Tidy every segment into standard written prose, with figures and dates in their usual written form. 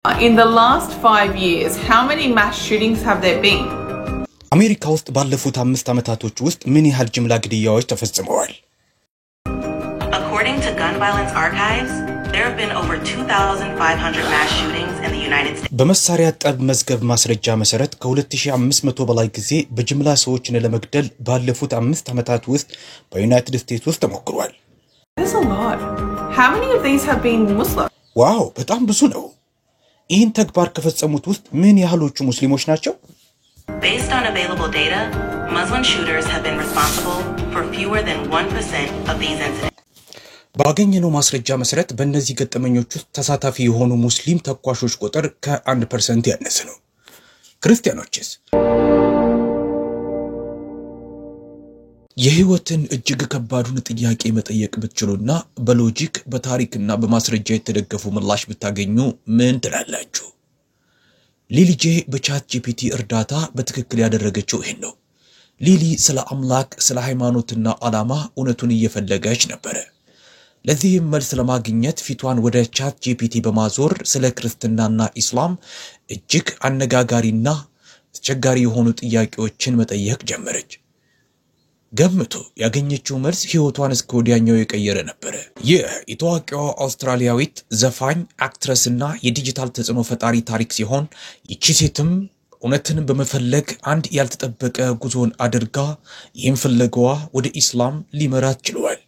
In the last 5 years, how many mass shootings have there been? አሜሪካ ውስጥ ባለፉት 5 ዓመታቶች ውስጥ ምን ያህል ጅምላ ግድያዎች ተፈጽመዋል? According to Gun Violence Archives, there have been over 2,500 mass shootings in the United States. በመሳሪያ ጠብ መዝገብ ማስረጃ መሰረት ከ2500 በላይ ጊዜ በጅምላ ሰዎችን ለመግደል ባለፉት 5 ዓመታት ውስጥ በዩናይትድ ስቴትስ ውስጥ ተሞክሯል። That's a lot. How many of these have been Muslim? ዋው በጣም ብዙ ነው። ይህን ተግባር ከፈጸሙት ውስጥ ምን ያህሎቹ ሙስሊሞች ናቸው? Based on available data, Muslim shooters have been responsible for fewer than 1% of these incidents. ባገኘነው ማስረጃ መሰረት በእነዚህ ገጠመኞች ውስጥ ተሳታፊ የሆኑ ሙስሊም ተኳሾች ቁጥር ከ1% ያነሰ ነው። ክርስቲያኖችስ? የህይወትን እጅግ ከባዱን ጥያቄ መጠየቅ ብትችሉና በሎጂክ በታሪክና በማስረጃ የተደገፉ ምላሽ ብታገኙ ምን ትላላችሁ? ሊሊ በቻት ጂፒቲ እርዳታ በትክክል ያደረገችው ይሄን ነው። ሊሊ ስለ አምላክ ስለ ሃይማኖትና ዓላማ እውነቱን እየፈለገች ነበር። ለዚህም መልስ ለማግኘት ፊቷን ወደ ቻት ጂፒቲ በማዞር ስለ ክርስትናና ኢስላም እጅግ አነጋጋሪና አስቸጋሪ የሆኑ ጥያቄዎችን መጠየቅ ጀመረች። ገምቱ ያገኘችው መልስ ህይወቷን እስከ ወዲያኛው የቀየረ ነበር። የኢትዮጵያዋ አውስትራሊያዊት ዘፋኝ አክትረስና የዲጂታል ተጽዕኖ ፈጣሪ ታሪክ ሲሆን ይቺ ሴትም እውነትን በመፈለግ አንድ ያልተጠበቀ ጉዞን አድርጋ ይህን ፍለጋዋ ወደ ኢስላም ሊመራት ችሏል።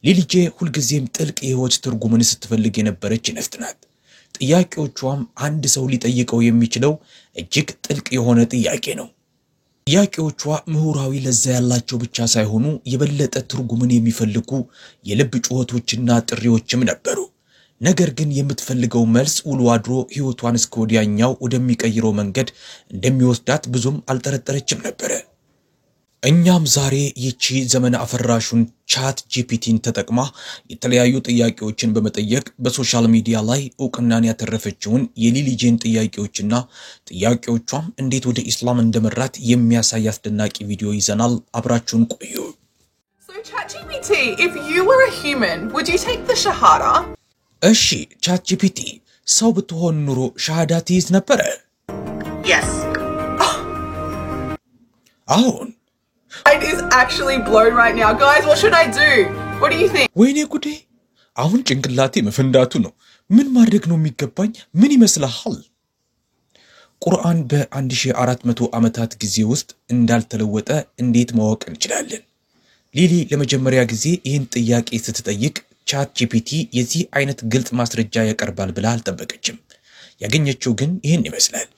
ሊሊ ሁልጊዜም ጥልቅ የህይወት ትርጉምን ስትፈልግ የነበረች ነፍስ ናት። ጥያቄዎቿም አንድ ሰው ሊጠይቀው የሚችለው እጅግ ጥልቅ የሆነ ጥያቄ ነው። ጥያቄዎቿ ምሁራዊ ለዛ ያላቸው ብቻ ሳይሆኑ የበለጠ ትርጉምን የሚፈልጉ የልብ ጩኸቶችና ጥሪዎችም ነበሩ። ነገር ግን የምትፈልገው መልስ ውሎ አድሮ ህይወቷን እስከ ወዲያኛው ወደሚቀይረው መንገድ እንደሚወስዳት ብዙም አልጠረጠረችም ነበር። እኛም ዛሬ ይቺ ዘመን አፈራሹን ቻት ጂፒቲን ተጠቅማ የተለያዩ ጥያቄዎችን በመጠየቅ በሶሻል ሚዲያ ላይ እውቅናን ያተረፈችውን የሊሊጄን ጥያቄዎችና ጥያቄዎቿም እንዴት ወደ ኢስላም እንደመራት የሚያሳይ አስደናቂ ቪዲዮ ይዘናል። አብራችሁን ቆዩ። So ChatGPT, if you were a human, would you take the shahada? እሺ ቻት ጂፒቲ ሰው ብትሆን ኑሮ ሻሃዳ ትይዝ ነበር? Yes. አሁን It is actually blown right now. Guys, what should I do? What do you think? ወይኔ ጉዴ! አሁን ጭንቅላቴ መፈንዳቱ ነው። ምን ማድረግ ነው የሚገባኝ? ምን ይመስልሃል? ቁርአን በ1400 ዓመታት ጊዜ ውስጥ እንዳልተለወጠ እንዴት ማወቅ እንችላለን? ሊሊ ለመጀመሪያ ጊዜ ይህን ጥያቄ ስትጠይቅ ቻት ጂፒቲ የዚህ አይነት ግልጽ ማስረጃ ያቀርባል ብላ አልጠበቀችም። ያገኘችው ግን ይህን ይመስላል።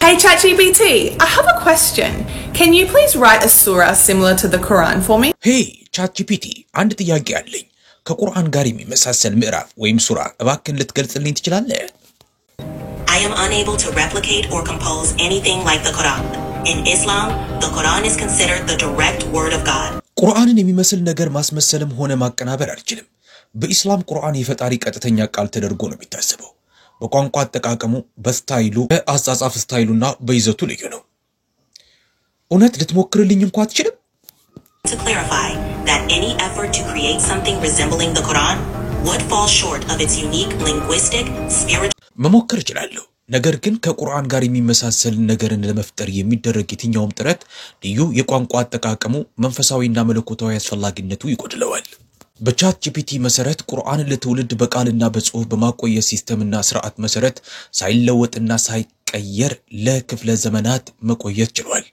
Hey ChatGPT, I have a question. Can you please write a surah similar to the Quran for me? Hey ChatGPT, አንድ ጥያቄ አለኝ። ከቁርአን ጋር የሚመሳሰል ምዕራፍ ወይም ሱራ እባክን ልትገልጽልኝ ትችላለህ? I am unable to replicate or compose anything like the Quran. In Islam, the Quran is considered the direct word of God. ቁርአንን የሚመስል ነገር ማስመሰልም ሆነ ማቀናበር አልችልም። በኢስላም ቁርአን የፈጣሪ ቀጥተኛ ቃል ተደርጎ ነው የሚታሰበው። በቋንቋ አጠቃቀሙ በስታይሉ በአጻጻፍ ስታይሉና በይዘቱ ልዩ ነው። እውነት ልትሞክርልኝ እንኳን አትችልም? To clarify that any effort to create something resembling the Quran would fall short of its unique linguistic, spiritual መሞከር እችላለሁ። ነገር ግን ከቁርአን ጋር የሚመሳሰል ነገርን ለመፍጠር የሚደረግ የትኛውም ጥረት ልዩ የቋንቋ አጠቃቀሙ መንፈሳዊና መለኮታዊ አስፈላጊነቱ ይጎድለዋል። በቻት ጂፒቲ መሰረት ቁርአን ለትውልድ በቃልና በጽሁፍ በማቆየት ሲስተምና ስርዓት መሰረት ሳይለወጥና ሳይቀየር ለክፍለ ዘመናት መቆየት ችሏል።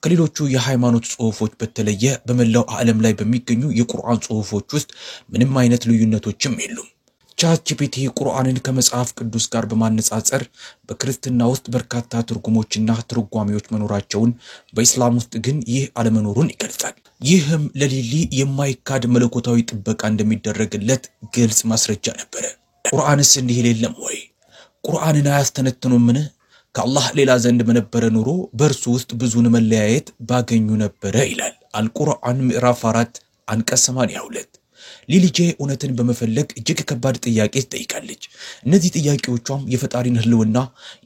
ከሌሎቹ የሃይማኖት ጽሁፎች በተለየ በመላው ዓለም ላይ በሚገኙ የቁርአን ጽሁፎች ውስጥ ምንም አይነት ልዩነቶችም የሉም። ቻት ጂፒቲ ቁርአንን ከመጽሐፍ ቅዱስ ጋር በማነጻጸር በክርስትና ውስጥ በርካታ ትርጉሞችና ትርጓሜዎች መኖራቸውን በእስላም ውስጥ ግን ይህ አለመኖሩን ይገልጻል። ይህም ለሊሊ የማይካድ መለኮታዊ ጥበቃ እንደሚደረግለት ግልጽ ማስረጃ ነበር። ቁርአንስ እንዲህ የለም ወይ? ቁርአንን አያስተነትኑምን? ከአላህ ሌላ ዘንድ በነበረ ኑሮ በእርሱ ውስጥ ብዙን መለያየት ባገኙ ነበር ይላል አልቁርአን ምዕራፍ 4 አንቀጽ 82። ሊሊ እውነትን በመፈለግ እጅግ ከባድ ጥያቄ ትጠይቃለች። እነዚህ ጥያቄዎቿም የፈጣሪን ህልውና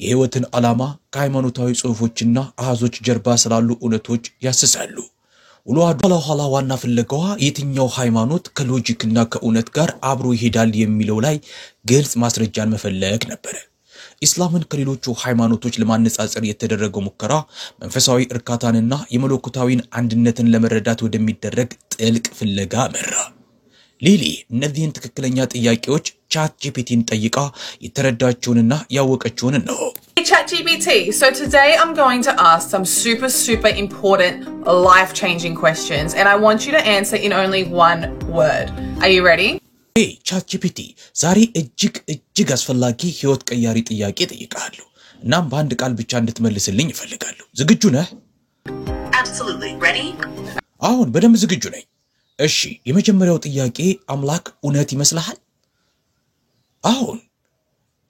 የህይወትን ዓላማ ከሃይማኖታዊ ጽሁፎችና አሃዞች ጀርባ ስላሉ እውነቶች ያስሳሉ። ውሎ አድሮ ኋላ ዋና ፍለጋዋ የትኛው ሃይማኖት ከሎጂክና ከእውነት ጋር አብሮ ይሄዳል የሚለው ላይ ግልጽ ማስረጃን መፈለግ ነበር። ኢስላምን ከሌሎቹ ሃይማኖቶች ለማነጻጸር የተደረገው ሙከራ መንፈሳዊ እርካታንና የመለኮታዊን አንድነትን ለመረዳት ወደሚደረግ ጥልቅ ፍለጋ መራ። ሊሊ እነዚህን ትክክለኛ ጥያቄዎች ChatGPTን ጠይቃ የተረዳችውንና ያወቀችውን ነው። Hey ChatGPT, so today I'm going to ask some super important life-changing questions and I want you to answer in only one word. Are you ready? Hey ChatGPT, ዛሬ እጅግ አስፈላጊ ህይወት ቀያሪ ጥያቄ ጠይቃለሁ። እናም በአንድ ቃል ብቻ እንድትመልስልኝ እፈልጋለሁ። ዝግጁ ነህ? Absolutely. Ready? አሁን በደንብ ዝግጁ ነኝ። እሺ የመጀመሪያው ጥያቄ አምላክ እውነት ይመስልሃል? አሁን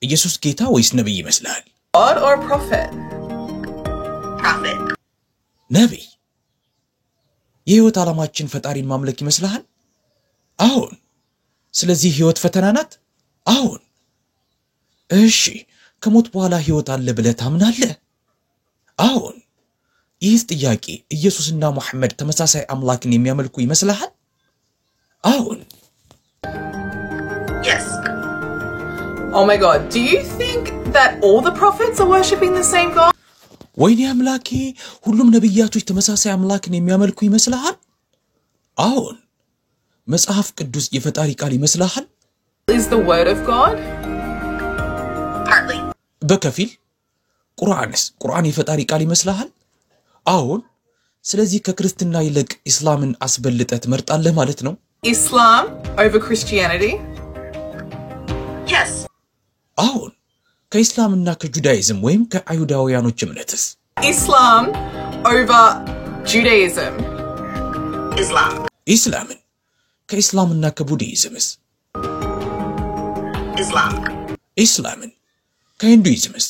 ኢየሱስ ጌታ ወይስ ነብይ ይመስልሃል? God or a prophet? Prophet. ነብይ። የህይወት ዓላማችን ፈጣሪን ማምለክ ይመስልሃል? አሁን ስለዚህ ህይወት ፈተና ናት? አሁን እሺ ከሞት በኋላ ህይወት አለ ብለህ ታምናለህ? አሁን ይህስ ጥያቄ ኢየሱስና መሐመድ ተመሳሳይ አምላክን የሚያመልኩ ይመስልሃል? አሁን Yes. Oh my God, do you think that all the prophets are worshipping the same God? ወይኔ አምላኬ ሁሉም ነብያቶች ተመሳሳይ አምላክን የሚያመልኩ ይመስልሃል? አሁን መጽሐፍ ቅዱስ የፈጣሪ ቃል ይመስልሃል? Is the word of God? Partly. በከፊል። ቁርአን የፈጣሪ ቃል ይመስልሃል? አሁን ስለዚህ ከክርስትና ይልቅ ኢስላምን አስበልጠህ ትመርጣለህ ማለት ነው? Islam over Christianity? Yes. አሁን ከኢስላምና ከጁዳይዝም ወይም ከአይሁዳውያኖች እምነትስ? Islam over Judaism? Islam. ኢስላምን ከኢስላምና ከቡድሂዝምስ? Islam. ኢስላምን ከሂንዱይዝምስ?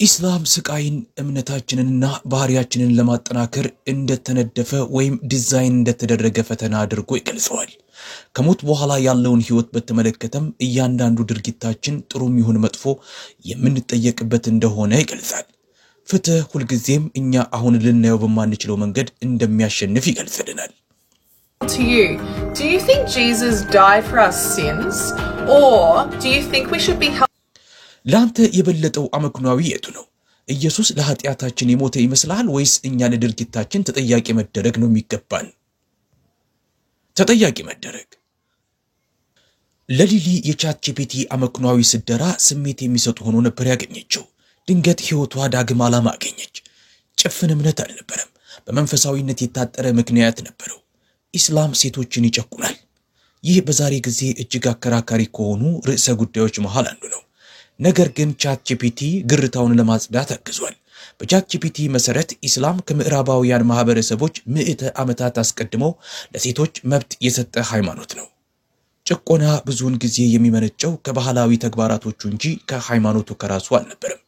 ኢስላም ስቃይን እምነታችንንና ባህሪያችንን ለማጠናከር እንደተነደፈ ወይም ዲዛይን እንደተደረገ ፈተና አድርጎ ይገልጸዋል። ከሞት በኋላ ያለውን ህይወት በተመለከተም እያንዳንዱ ድርጊታችን ጥሩም ይሁን መጥፎ የምንጠየቅበት እንደሆነ ይገልጻል። ፍትህ ሁልጊዜም እኛ አሁን ልናየው በማንችለው መንገድ እንደሚያሸንፍ ይገልጽልናል። To you, do you think Jesus died for our sins or do you think we should be held? ላንተ የበለጠው አመክኗዊ የቱ ነው? ኢየሱስ ለኃጢያታችን የሞተ ይመስልሃል ወይስ እኛ ለድርጊታችን ተጠያቂ መደረግ ነው የሚገባን? ተጠያቂ መደረግ። ለሊሊ የChatGPT አመክኗዊ ስደራ ስሜት የሚሰጥ ሆኖ ነበር ያገኘችው። ድንገት ህይወቷ ዳግም ዓላማ አገኘች። ጭፍን እምነት አልነበረም፣ በመንፈሳዊነት የታጠረ ምክንያት ነበረው። ኢስላም ሴቶችን ይጨቁናል። ይህ በዛሬ ጊዜ እጅግ አከራካሪ ከሆኑ ርዕሰ ጉዳዮች መሃል አንዱ ነው። ነገር ግን ChatGPT ግርታውን ለማጽዳት አግዟል። በChatGPT መሰረት ኢስላም ከምዕራባውያን ማህበረሰቦች ምዕተ ዓመታት አስቀድሞ ለሴቶች መብት የሰጠ ሃይማኖት ነው። ጭቆና ብዙውን ጊዜ የሚመነጨው ከባህላዊ ተግባራቶቹ እንጂ ከሃይማኖቱ ከራሱ አልነበረም።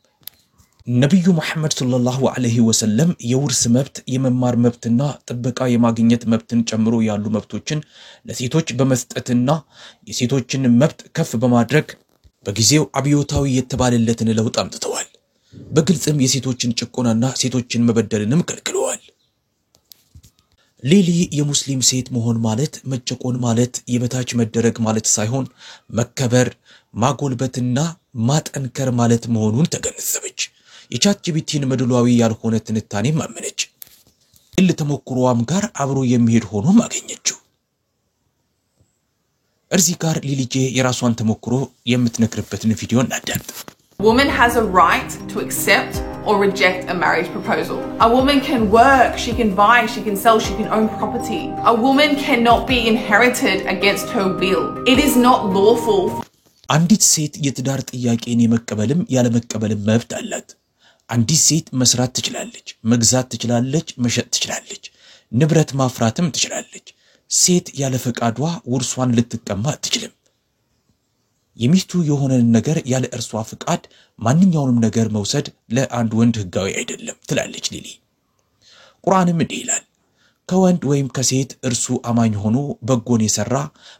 ነብዩ መሐመድ ሰለላሁ ዐለይሂ ወሰለም የውርስ መብት፣ የመማር መብትና ጥበቃ የማግኘት መብትን ጨምሮ ያሉ መብቶችን ለሴቶች በመስጠትና የሴቶችን መብት ከፍ በማድረግ በጊዜው አብዮታዊ የተባለለትን ለውጥ አምጥተዋል። በግልጽም የሴቶችን ጭቆናና ሴቶችን መበደልንም ከልክለዋል። ሊሊ የሙስሊም ሴት መሆን ማለት መጨቆን ማለት የበታች መደረግ ማለት ሳይሆን መከበር፣ ማጎልበትና ማጠንከር ማለት መሆኑን ተገነዘበች። የChatGPTን መድሏዊ ያልሆነ ትንታኔ ማመነች። ግል ተሞክሮዋም ጋር አብሮ የሚሄድ ሆኖ አገኘችው። እርዚህ ጋር ሊሊጄ የራሷን ተሞክሮ የምትነግርበትን ቪዲዮ እናዳምጥ። Woman has a right to accept or reject a marriage proposal. A woman can work, she can buy, she can sell, she can own property. A woman cannot be inherited against her will. It is not lawful. አንዲት ሴት የትዳር ጥያቄን የመቀበልም ያለመቀበልም መብት አላት። አንዲት ሴት መስራት ትችላለች፣ መግዛት ትችላለች፣ መሸጥ ትችላለች፣ ንብረት ማፍራትም ትችላለች። ሴት ያለ ፈቃዷ ውርሷን ልትቀማ አትችልም። የሚስቱ የሆነን ነገር ያለ እርሷ ፈቃድ ማንኛውንም ነገር መውሰድ ለአንድ ወንድ ህጋዊ አይደለም ትላለች ሊሊ። ቁርአንም እንዲህ ይላል፣ ከወንድ ወይም ከሴት እርሱ አማኝ ሆኖ በጎን የሰራ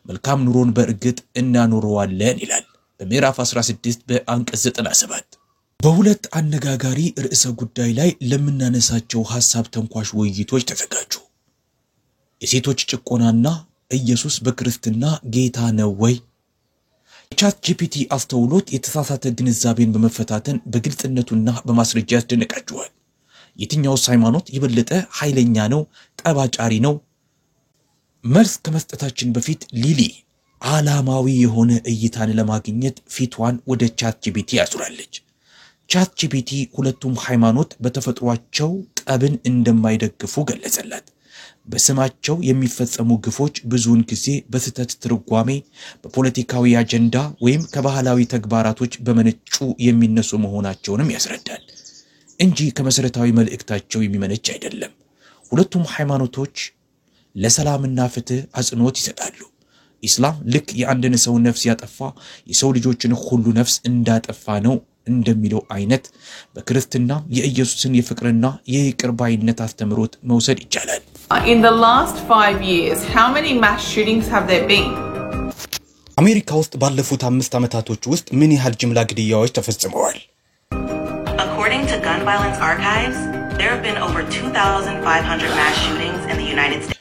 መልካም ኑሮን በእርግጥ እናኖረዋለን ይላል በምዕራፍ 16 በአንቀጽ 97። በሁለት አነጋጋሪ ርዕሰ ጉዳይ ላይ ለምናነሳቸው ሐሳብ ተንኳሽ ውይይቶች ተዘጋጁ። የሴቶች ጭቆናና ኢየሱስ በክርስትና ጌታ ነው ወይ? ቻት ጂፒቲ አስተውሎት የተሳሳተ ግንዛቤን በመፈታተን በግልጽነቱና በማስረጃ ያስደነቃችኋል። የትኛውስ ሃይማኖት የበለጠ ኃይለኛ ነው? ጠባጫሪ ነው? መልስ ከመስጠታችን በፊት ሊሊ ዓላማዊ የሆነ እይታን ለማግኘት ፊቷን ወደ ቻት ጂፒቲ ያዙራለች። ቻት ጂፒቲ ሁለቱም ሃይማኖት በተፈጥሯቸው ጠብን እንደማይደግፉ ገለጸላት። በስማቸው የሚፈጸሙ ግፎች ብዙውን ጊዜ በስተት ትርጓሜ፣ በፖለቲካዊ አጀንዳ ወይም ከባህላዊ ተግባራቶች በመነጩ የሚነሱ መሆናቸውንም ያስረዳል እንጂ ከመሰረታዊ መልእክታቸው የሚመነጭ አይደለም። ሁለቱም ሃይማኖቶች ለሰላምና ፍትህ አጽንኦት ይሰጣሉ። ኢስላም ልክ የአንድን ሰው ነፍስ ያጠፋ የሰው ልጆችን ሁሉ ነፍስ እንዳጠፋ ነው እንደሚለው አይነት በክርስትና የኢየሱስን የፍቅርና የይቅር ባይነት አስተምሮት መውሰድ ይቻላል። In the last 5 years, how many mass shootings have there been? አሜሪካ ውስጥ ባለፉት 5 ዓመታቶች ውስጥ ምን ያህል ጅምላ ግድያዎች ተፈጽመዋል? According to Gun Violence Archives, there have been over 2,500 mass shootings in the United States.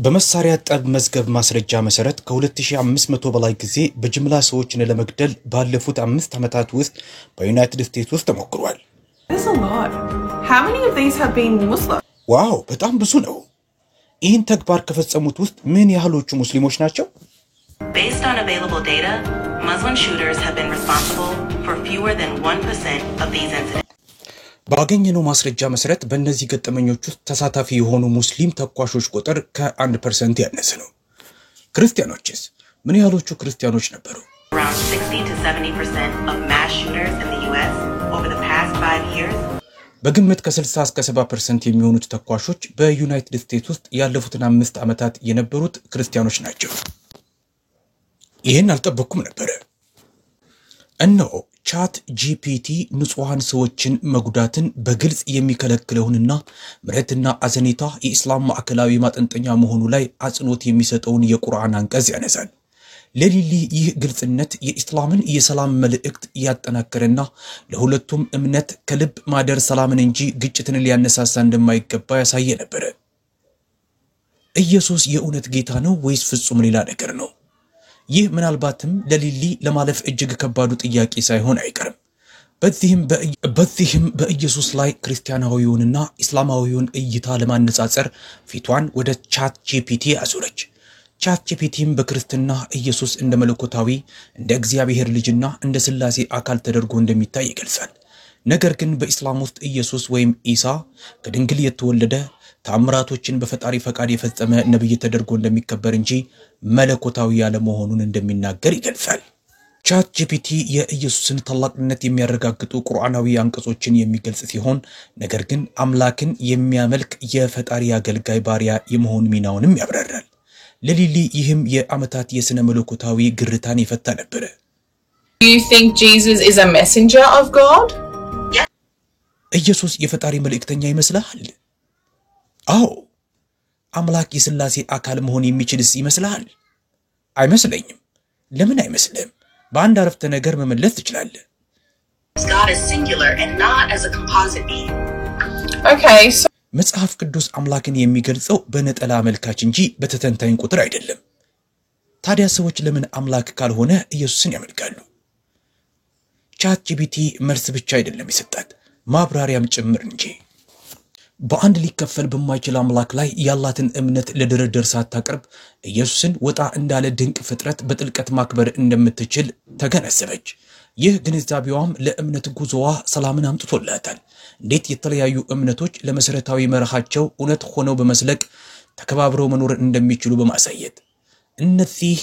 በመሳሪያ ጠብ መዝገብ ማስረጃ መሰረት ከ2500 በላይ ጊዜ በጅምላ ሰዎችን ለመግደል ባለፉት 5 ዓመታት ውስጥ በዩናይትድ ስቴትስ ውስጥ ተሞክሯል። That's a lot. How many of these have been Muslim? ዋው በጣም ብዙ ነው። ይህን ተግባር ከፈጸሙት ውስጥ ምን ያህሎቹ ሙስሊሞች ናቸው? Based on available data, Muslim shooters have been responsible for fewer than 1% of these incidents. ባገኘነው ማስረጃ መሰረት በእነዚህ ገጠመኞች ውስጥ ተሳታፊ የሆኑ ሙስሊም ተኳሾች ቁጥር ከ1% ያነሰ ነው። ክርስቲያኖችስ ምን ያህሎቹ ክርስቲያኖች ነበሩ? Around 60 to 70% of mass shooters in the US over the past 5 years. በግምት ከ60 እስከ 70% የሚሆኑት ተኳሾች በዩናይትድ ስቴትስ ውስጥ ያለፉትን 5 ዓመታት የነበሩት ክርስቲያኖች ናቸው። ይህን አልጠበቅኩም ነበር። እነሆ ቻት ጂፒቲ ንጹሃን ሰዎችን መጉዳትን በግልጽ የሚከለክለውንና ምሕረትና አዘኔታ የኢስላም ማዕከላዊ ማጠንጠኛ መሆኑ ላይ አጽንኦት የሚሰጠውን የቁርአን አንቀጽ ያነሳል። ለሊሊ ይህ ግልጽነት የኢስላምን የሰላም መልእክት ያጠናከረና ለሁለቱም እምነት ከልብ ማደር ሰላምን እንጂ ግጭትን ሊያነሳሳ እንደማይገባ ያሳየ ነበር። ኢየሱስ የእውነት ጌታ ነው ወይስ ፍጹም ሌላ ነገር ነው? ይህ ምናልባትም ለሊሊ ለማለፍ እጅግ ከባዱ ጥያቄ ሳይሆን አይቀርም። በዚህም በኢየሱስ ላይ ክርስቲያናዊውንና እስላማዊውን እይታ ለማነጻጸር ፊቷን ወደ ቻት ጂፒቲ አዞረች። ቻት ጂፒቲም በክርስትና ኢየሱስ እንደ መለኮታዊ እንደ እግዚአብሔር ልጅና እንደ ስላሴ አካል ተደርጎ እንደሚታይ ይገልጻል። ነገር ግን በእስላም ውስጥ ኢየሱስ ወይም ኢሳ ከድንግል የተወለደ ታምራቶችን በፈጣሪ ፈቃድ የፈጸመ ነብይ ተደርጎ እንደሚከበር እንጂ መለኮታዊ ያለ መሆኑን እንደሚናገር ይገልጻል። ቻት ጂፒቲ የኢየሱስን ታላቅነት የሚያረጋግጡ ቁርአናዊ አንቀጾችን የሚገልጽ ሲሆን ነገር ግን አምላክን የሚያመልክ የፈጣሪ አገልጋይ ባሪያ የመሆን ሚናውንም ያብራራል። ለሊሊ ይህም የአመታት የስነ መለኮታዊ ግርታን ይፈታ ነበር። Do you think Jesus is a messenger of God? ኢየሱስ የፈጣሪ መልእክተኛ ይመስላል? አዎ። አምላክ የስላሴ አካል መሆን የሚችልስ ይመስላል? አይመስለኝም። ለምን አይመስልም? በአንድ አረፍተ ነገር መመለስ ትችላለህ። God is singular and not as a composite being. Okay, so መጽሐፍ ቅዱስ አምላክን የሚገልጸው በነጠላ መልካች እንጂ በተተንታኝ ቁጥር አይደለም። ታዲያ ሰዎች ለምን አምላክ ካልሆነ ኢየሱስን ያመልካሉ? ቻት ጂፒቲ መልስ ብቻ አይደለም ይሰጣት ማብራሪያም ጭምር እንጂ። በአንድ ሊከፈል በማይችል አምላክ ላይ ያላትን እምነት ለድርድር ሳታቀርብ ኢየሱስን ወጣ እንዳለ ድንቅ ፍጥረት በጥልቀት ማክበር እንደምትችል ተገነዘበች። ይህ ግንዛቤዋም ለእምነት ጉዞዋ ሰላምን አምጥቶላታል። እንዴት የተለያዩ እምነቶች ለመሰረታዊ መርሃቸው እውነት ሆነው በመስለቅ ተከባብረው መኖር እንደሚችሉ በማሳየት እነዚህ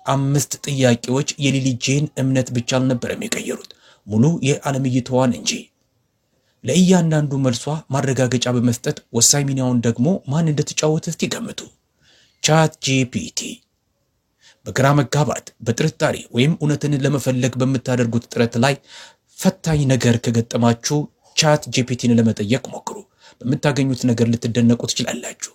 5 ጥያቄዎች የሊሊ ጄን እምነት ብቻ አልነበረም የቀየሩት ሙሉ የዓለም እይታዋን እንጂ። ለእያንዳንዱ መልሷ ማረጋገጫ በመስጠት ወሳኝ ሚናውን ደግሞ ማን እንደተጫወተ እስቲ ገምቱ። ቻት ጂፒቲ በግራ መጋባት በጥርጣሬ ወይም እውነትን ለመፈለግ በመታደርጉት ጥረት ላይ ፈታኝ ነገር ከገጠማችሁ ቻት ጂፒቲን ለመጠየቅ ሞክሩ። በመታገኙት ነገር ልትደነቁ ትችላላችሁ።